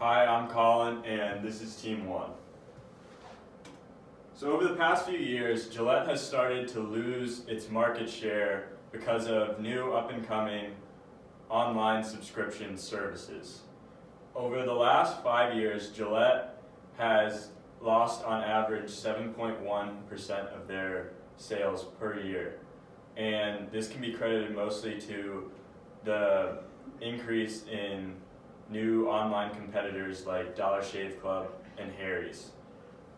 Hi, I'm Colin, and this is Team 1. So over the past few years, Gillette has started to lose its market share because of new up-and-coming online subscription services. Over the last 5 years, Gillette has lost on average 7.1% of their sales per year. And this can be credited mostly to the increase in new online competitors like Dollar Shave Club and Harry's.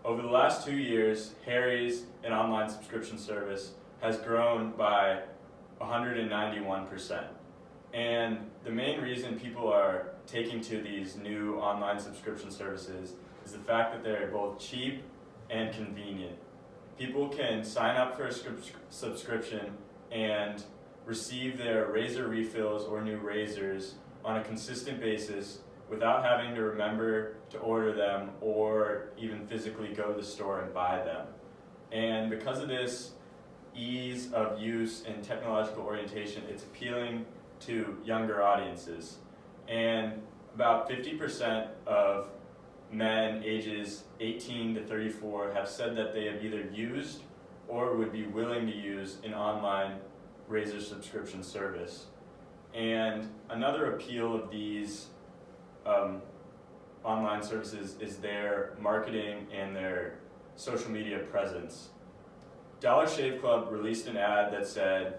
Over the last 2 years, Harry's, an online subscription service, has grown by 191%. And the main reason people are taking to these new online subscription services is the fact that they're both cheap and convenient. People can sign up for a subscription and receive their razor refills or new razors on a consistent basis without having to remember to order them or even physically go to the store and buy them. And because of this ease of use and technological orientation, it's appealing to younger audiences. And about 50% of men ages 18 to 34 have said that they have either used or would be willing to use an online razor subscription service. And another appeal of these online services is their marketing and their social media presence. Dollar Shave Club released an ad that said,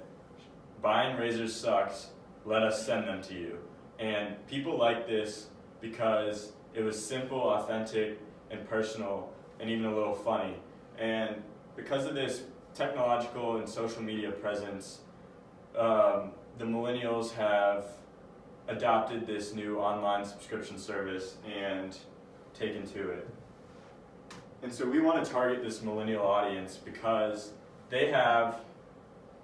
"Buying razors sucks, let us send them to you." And people like this because it was simple, authentic, and personal, and even a little funny. And because of this technological and social media presence, the millennials have adopted this new online subscription service and taken to it. And so we want to target this millennial audience because they have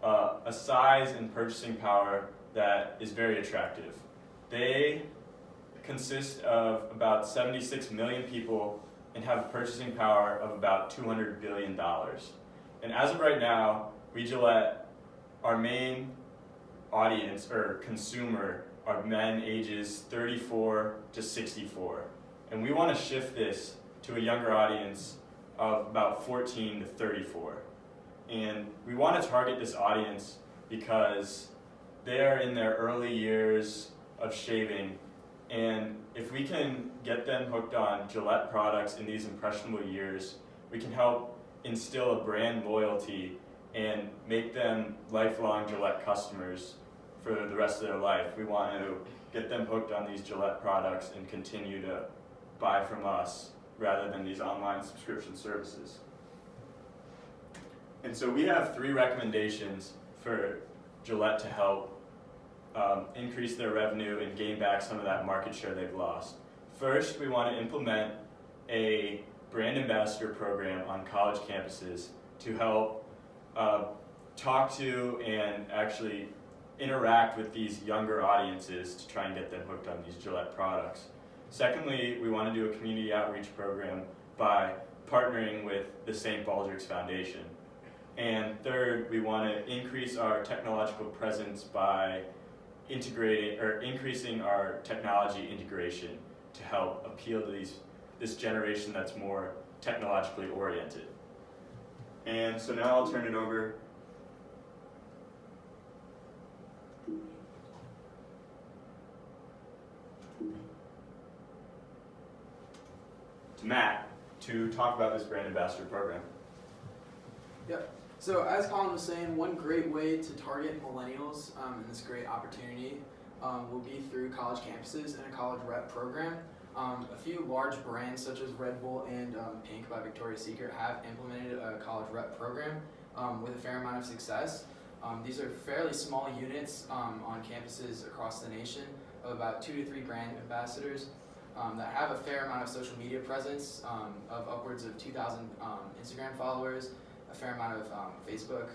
a size and purchasing power that is very attractive. They consist of about 76 million people and have a purchasing power of about $200 billion. And as of right now, we Gillette, our main audience or consumer are men ages 34 to 64. And we want to shift this to a younger audience of about 14 to 34. And we want to target this audience because they are in their early years of shaving. And if we can get them hooked on Gillette products in these impressionable years, we can help instill a brand loyalty and make them lifelong Gillette customers for the rest of their life. We want to get them hooked on these Gillette products and continue to buy from us rather than these online subscription services. And so we have 3 recommendations for Gillette to help increase their revenue and gain back some of that market share they've lost. First, we want to implement a brand ambassador program on college campuses to help talk to and actually interact with these younger audiences to try and get them hooked on these Gillette products. Secondly, we want to do a community outreach program by partnering with the St. Baldrick's Foundation. And third, we want to increase our technological presence by integrating or increasing our technology integration to help appeal to this generation that's more technologically oriented. And so now I'll turn it over to Matt to talk about this brand ambassador program. Yep. So as Colin was saying, one great way to target millennials and this great opportunity will be through college campuses and a college rep program. A few large brands such as Red Bull and Pink by Victoria's Secret have implemented a college rep program with a fair amount of success. These are fairly small units on campuses across the nation of about 2 to 3 brand ambassadors that have a fair amount of social media presence of upwards of 2,000 Instagram followers, a fair amount of Facebook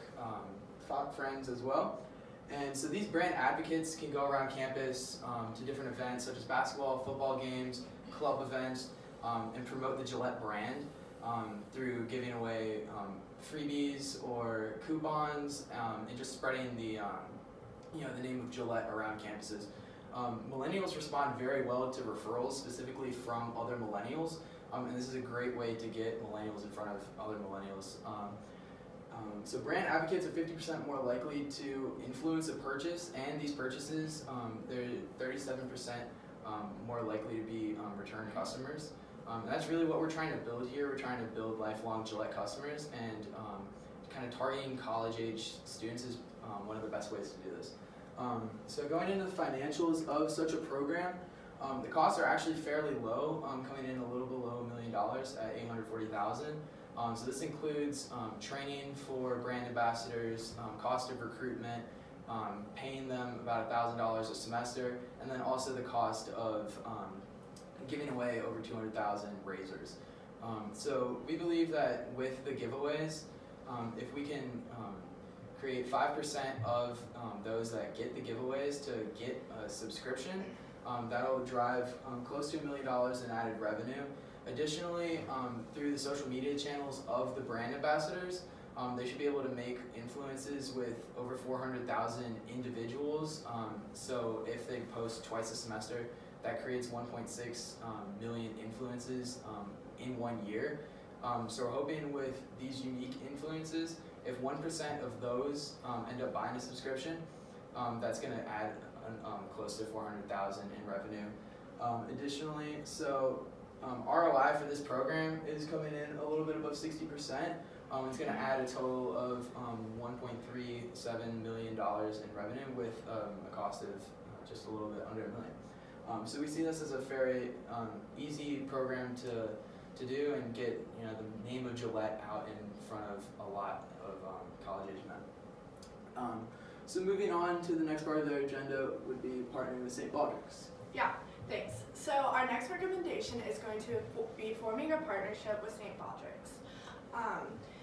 friends as well. And so these brand advocates can go around campus to different events such as basketball, football games, club events, and promote the Gillette brand through giving away freebies or coupons and just spreading the name of Gillette around campuses. Millennials respond very well to referrals, specifically from other millennials, and this is a great way to get millennials in front of other millennials. So brand advocates are 50% more likely to influence a purchase, and these purchases, they're 37% more likely to be return customers. That's really what we're trying to build here. We're trying to build lifelong Gillette customers, and kind of targeting college-age students is one of the best ways to do this. So going into the financials of such a program, the costs are actually fairly low, coming in a little below $1 million at $840,000. So this includes training for brand ambassadors, cost of recruitment, paying them about $1,000 a semester, and then also the cost of giving away over 200,000 razors. So we believe that with the giveaways, if we can create 5% of those that get the giveaways to get a subscription, that'll drive close to $1 million in added revenue. Additionally, through the social media channels of the brand ambassadors, they should be able to make influences with over 400,000 individuals. So if they post twice a semester, that creates 1.6 million influences in 1 year. So we're hoping with these unique influences, if 1% of those end up buying a subscription, that's going to add close to 400,000 in revenue. Additionally, so ROI for this program is coming in a little bit above 60%. It's going to add a total of $1.37 million in revenue with a cost of just a little bit under $1 million. So we see this as a very easy program to do and get the name of Gillette out in front of a lot of college-age men. So moving on to the next part of the agenda would be partnering with St. Baldrick's. Yeah, thanks. So our next recommendation is going to be forming a partnership with St. Baldrick's.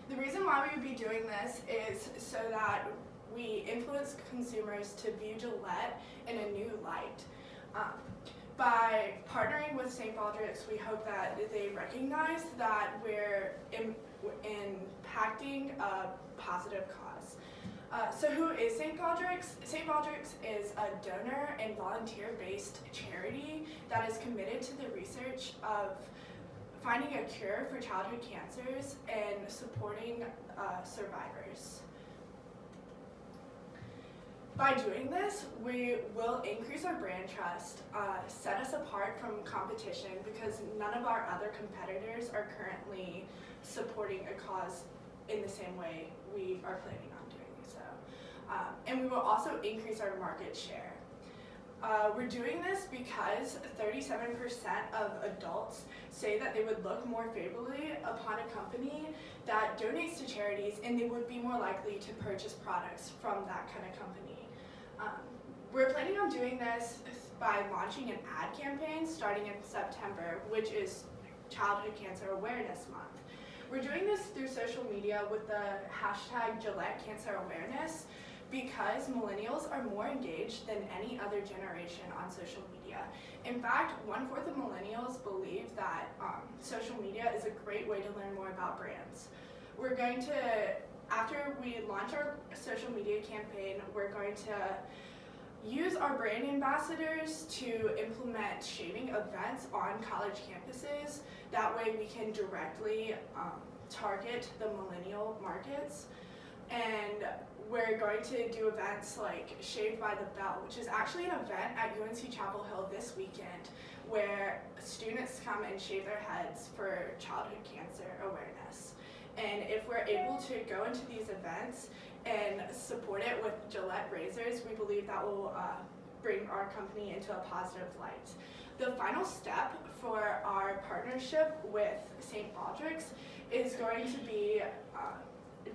The reason why we would be doing this is so that we influence consumers to view Gillette in a new light. By partnering with St. Baldrick's, we hope that they recognize that we're impacting a positive cause. So who is St. Baldrick's? St. Baldrick's is a donor and volunteer-based charity that is committed to the research of finding a cure for childhood cancers and supporting survivors. By doing this, we will increase our brand trust, set us apart from competition because none of our other competitors are currently supporting a cause in the same way we are planning on doing so. And we will also increase our market share. We're doing this because 37% of adults say that they would look more favorably upon a company that donates to charities, and they would be more likely to purchase products from that kind of company. We're planning on doing this by launching an ad campaign starting in September, which is Childhood Cancer Awareness Month. We're doing this through social media with the hashtag Gillette Cancer Awareness because millennials are more engaged than any other generation on social media. In fact, 1/4 of millennials believe that social media is a great way to learn more about brands. We're going to, after we launch our social media campaign, we're going to use our brand ambassadors to implement shaving events on college campuses. That way we can directly target the millennial markets. And we're going to do events like Shaved by the Bell, which is actually an event at UNC Chapel Hill this weekend where students come and shave their heads for childhood cancer awareness. And if we're able to go into these events and support it with Gillette razors, we believe that will bring our company into a positive light. The final step for our partnership with St. Baldrick's is going to be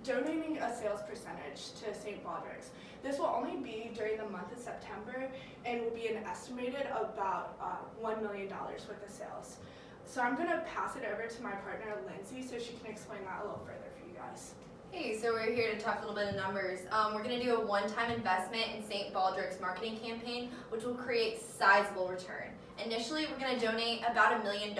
donating a sales percentage to St. Baldrick's. This will only be during the month of September and will be an estimated about $1 million worth of sales. So I'm going to pass it over to my partner Lindsey so she can explain that a little further for you guys. Hey, so we're here to talk a little bit of numbers. We're going to do a one-time investment in St. Baldrick's marketing campaign, which will create sizable return. Initially, we're going to donate about $1 million,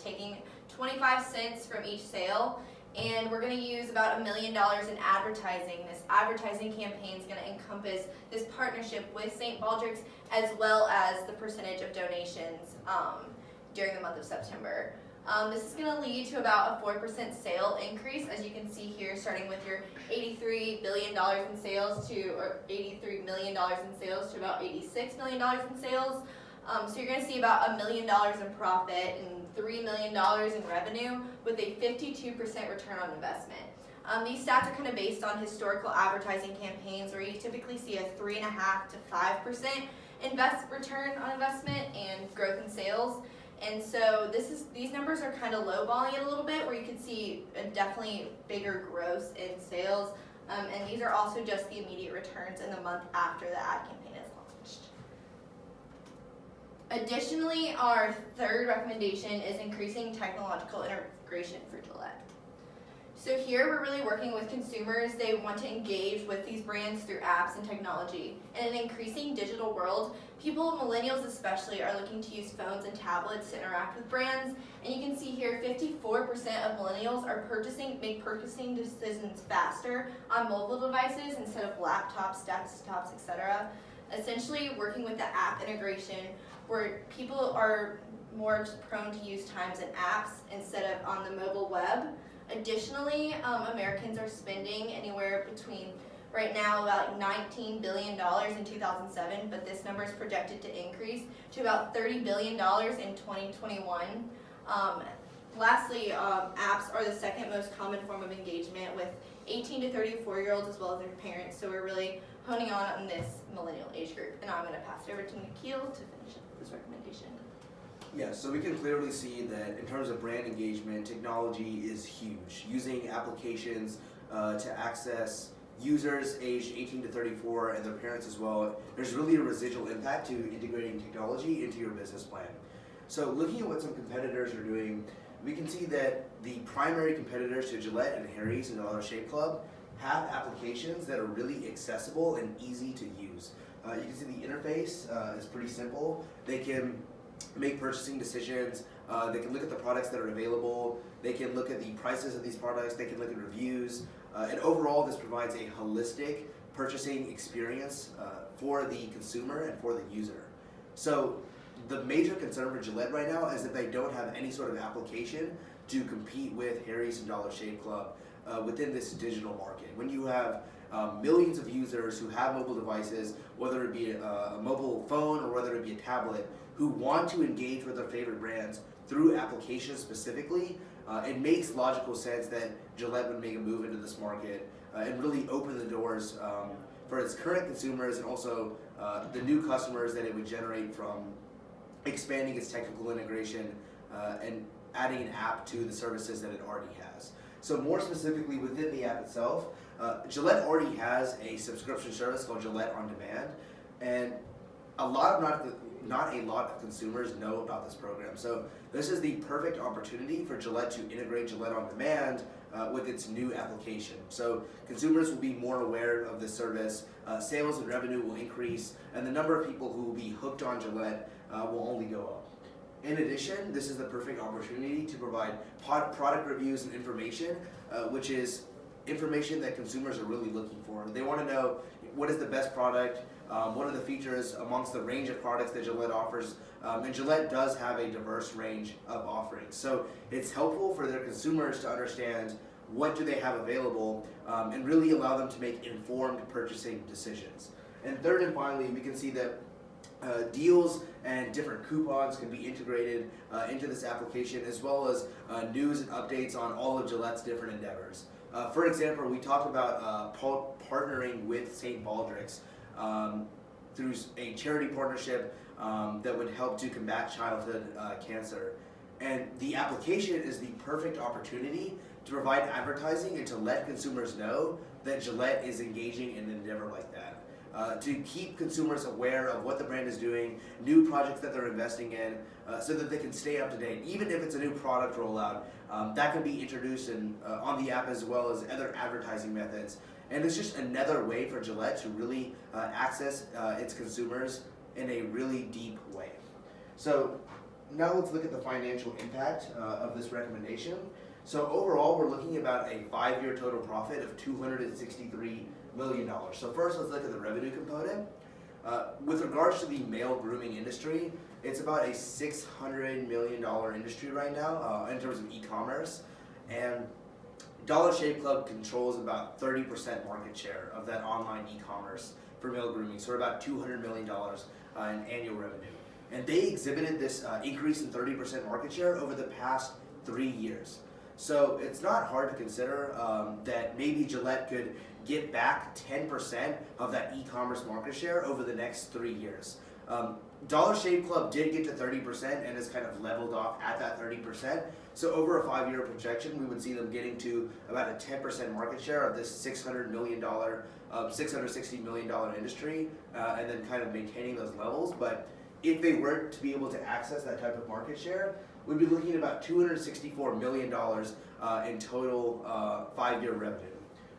taking 25 cents from each sale, And we're going to use about $1 million in advertising. This advertising campaign is going to encompass this partnership with St. Baldrick's as well as the percentage of donations during the month of September. This is going to lead to about a 4% sale increase, as you can see here, starting with your $83 billion in sales or $83 million in sales to about $86 million in sales. So you're going to see about $1 million in profit and $3 million in revenue with a 52% return on investment. These stats are kind of based on historical advertising campaigns where you typically see a 3.5% to 5% return on investment and growth in sales. And so these numbers are kind of lowballing it a little bit, where you can see a definitely bigger growth in sales. And these are also just the immediate returns in the month after the ad campaign is launched. Additionally, our third recommendation is increasing technological integration for Gillette. So here we're really working with consumers. They want to engage with these brands through apps and technology. In an increasing digital world, people, millennials especially, are looking to use phones and tablets to interact with brands. And you can see here 54% of millennials are make purchasing decisions faster on mobile devices instead of laptops, desktops, etc. Essentially working with the app integration, where people are more prone to use times in apps instead of on the mobile web. Additionally, Americans are spending anywhere between, right now, about $19 billion in 2007, but this number is projected to increase to about $30 billion in 2021. Lastly, apps are the second most common form of engagement with 18 to 34-year-olds as well as their parents, so we're really honing on this millennial age group. And I'm going to pass it over to Nikhil to finish up this recommendation. Yeah, so we can clearly see that in terms of brand engagement, technology is huge. Using applications to access users aged 18 to 34 and their parents as well, there's really a residual impact to integrating technology into your business plan. So looking at what some competitors are doing, we can see that the primary competitors to Gillette and Harry's and Dollar Shave Club have applications that are really accessible and easy to use. You can see the interface is pretty simple. They can make purchasing decisions, they can look at the products that are available, they can look at the prices of these products, they can look at reviews, and overall this provides a holistic purchasing experience for the consumer and for the user. So the major concern for Gillette right now is that they don't have any sort of application to compete with Harry's and Dollar Shave Club within this digital market. When you have millions of users who have mobile devices, whether it be a mobile phone or whether it be a tablet, who want to engage with their favorite brands through applications specifically, it makes logical sense that Gillette would make a move into this market and really open the doors for its current consumers and also the new customers that it would generate from expanding its technical integration and adding an app to the services that it already has. So more specifically within the app itself, Gillette already has a subscription service called Gillette On Demand, and not a lot of consumers know about this program. So this is the perfect opportunity for Gillette to integrate Gillette On Demand with its new application. So consumers will be more aware of this service, sales and revenue will increase, and the number of people who will be hooked on Gillette will only go up. In addition, this is the perfect opportunity to provide product reviews and information, which is information that consumers are really looking for. They want to know what is the best product, what are the features amongst the range of products that Gillette offers, and Gillette does have a diverse range of offerings. So it's helpful for their consumers to understand what do they have available and really allow them to make informed purchasing decisions. And third and finally, we can see that deals and different coupons can be integrated into this application, as well as news and updates on all of Gillette's different endeavors. For example, we talked about partnering with St. Baldrick's through a charity partnership that would help to combat childhood cancer. And the application is the perfect opportunity to provide advertising and to let consumers know that Gillette is engaging in an endeavor like that. To keep consumers aware of what the brand is doing, new projects that they're investing in, so that they can stay up to date. Even if it's a new product rollout, that can be introduced on the app as well as other advertising methods. And it's just another way for Gillette to really access its consumers in a really deep way. So now let's look at the financial impact of this recommendation. So overall, we're looking at about a 5-year total profit of $263 million. So first, let's look at the revenue component. With regards to the male grooming industry, it's about a $600 million industry right now in terms of e-commerce. And Dollar Shave Club controls about 30% market share of that online e-commerce for male grooming. So we're about $200 million in annual revenue. And they exhibited this increase in 30% market share over the past 3 years. So it's not hard to consider that maybe Gillette could get back 10% of that e-commerce market share over the next 3 years. Dollar Shave Club did get to 30% and has kind of leveled off at that 30%. So over a 5-year projection, we would see them getting to about a 10% market share of this $660 million industry, and then kind of maintaining those levels. But if they were to be able to access that type of market share, we'd be looking at about $264 million in total 5-year revenue.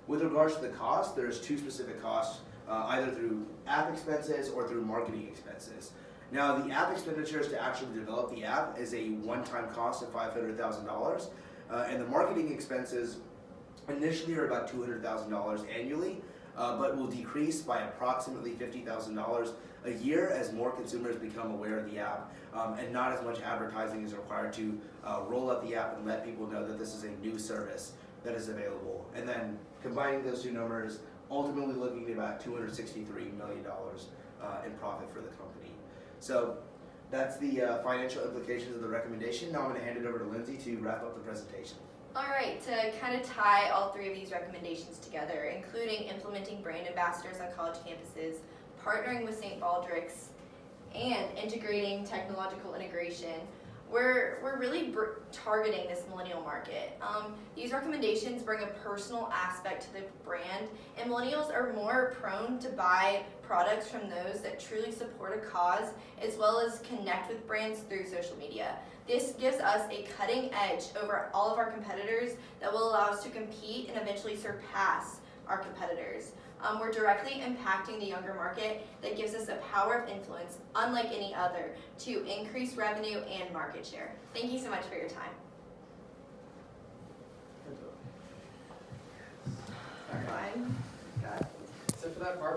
With regards to the cost, there's 2 specific costs, either through app expenses or through marketing expenses. Now, the app expenditures to actually develop the app is a one-time cost of $500,000, and the marketing expenses initially are about $200,000 annually, but will decrease by approximately $50,000 a year as more consumers become aware of the app, and not as much advertising is required to roll out the app and let people know that this is a new service that is available. And then combining those 2 numbers, ultimately looking at about $263 million in profit for the company. So that's the financial implications of the recommendation. Now I'm going to hand it over to Lindsey to wrap up the presentation. All right, to kind of tie all 3 of these recommendations together, including implementing brand ambassadors on college campuses, partnering with St. Baldrick's, and integrating technological integration, we're really targeting this millennial market. These recommendations bring a personal aspect to the brand, and millennials are more prone to buy products from those that truly support a cause, as well as connect with brands through social media. This gives us a cutting edge over all of our competitors that will allow us to compete and eventually surpass our competitors. We're directly impacting the younger market that gives us a power of influence unlike any other to increase revenue and market share. Thank you so much for your time. Fine. So for that part,